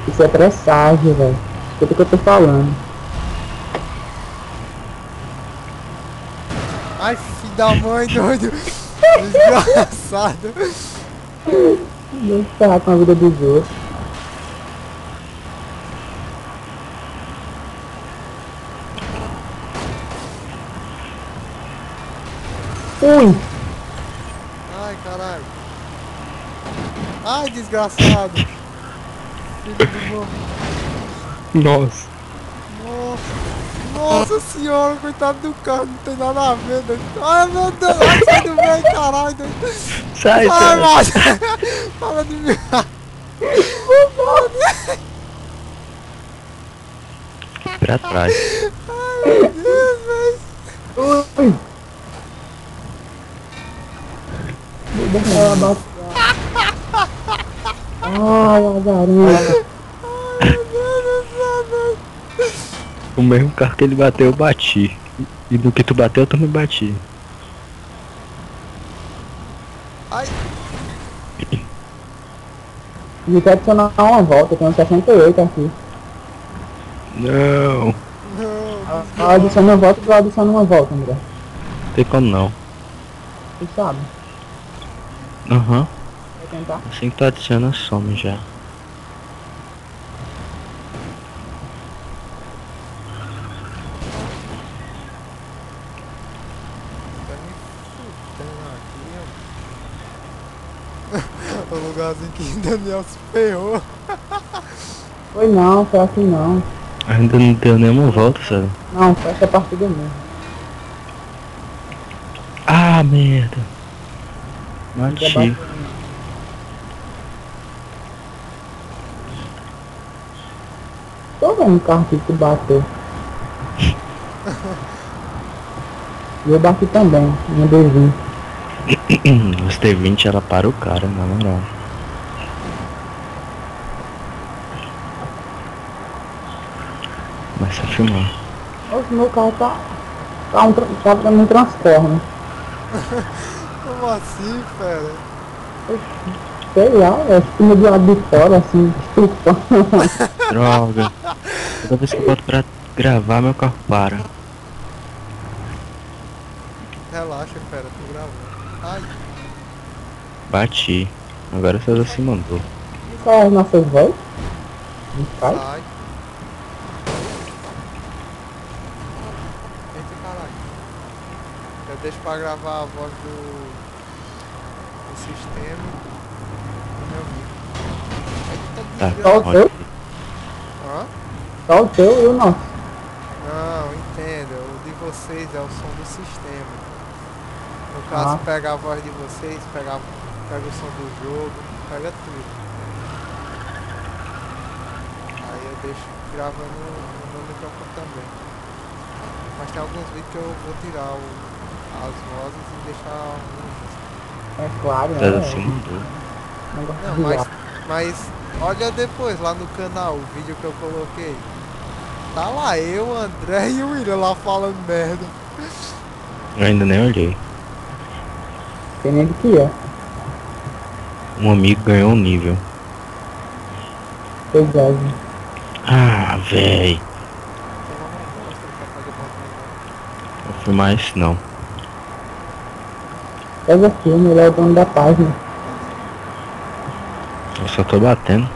Isso é presságio, velho. Escuta o que eu tô falando. Ai, filho da mãe, doido. Desgraçado. Não ferrar com a vida dos outros. Ui! Ai, caralho. Ai, desgraçado. Filho do bom. Nossa. Nossa senhora, coitado do carro, não tem nada a ver, doido. Ai, meu Deus, ai, sai do meio, caralho, doido. Sai, Ai, sai. mas... Fala de mim. Pra trás. Ai, meu Deus, velho. Ui! Deixa ela bater. Ai, azarina. Ai, meu Deus do céu, doido. O mesmo carro que ele bateu, eu bati. E do que tu bateu, eu também bati. Ai, E quer adicionar uma volta, tem um 68 aqui. Não. não, Adiciona uma volta e tu adiciona uma volta, André. Tem como não. Tu sabe? Aham. Vai tentar? Assim que tu adiciona, some já. tá me fudendo aqui, ó. O lugarzinho que o Daniel se ferrou. Foi não, foi assim não. Ainda não deu nenhuma volta, sabe? Não, fecha a partida mesmo. Ah, merda. Não quer Bati. bater, não. Tô vendo o carro que tu bateu. E eu bati também, minha B20. Os T20 ela para o cara, na moral. Começa a filmar. Oxe, meu carro tá no transforme. Como assim, fera? Sei lá, é cima de lado de fora, assim, estufa. Droga. Toda vez que eu boto pra gravar, meu carro para. Relaxa, fera, tô gravando. Ai, Bati. Agora você já se mandou. E qual é as nossas vozes? Não faz? sai. Eita, caralho. Eu deixo pra gravar a voz do sistema do meu amigo. Eita, Tá, Só o desgraça. teu? Hã? Só o teu e o nosso. Não, entenda. O de vocês é o som do sistema. No caso, Ah. pega a voz de vocês, pega o som do jogo, pega tudo. Aí eu deixo gravando no meu microfone também. Mas tem alguns vídeos que eu vou tirar as vozes e deixar um. É claro, Você já né? se mandou. Não gosto Não, de mas, zoar. mas olha depois lá no canal o vídeo que eu coloquei. Tá lá eu, o André e o William lá falando merda. Eu ainda nem olhei. Tem nem do que é. Um amigo ganhou um nível. Pois é, gente. Ah, véi. Tem uma bosta, não quer fazer mais Vou filmar isso não. Pega aqui, ele é o dono da página. Eu só tô batendo.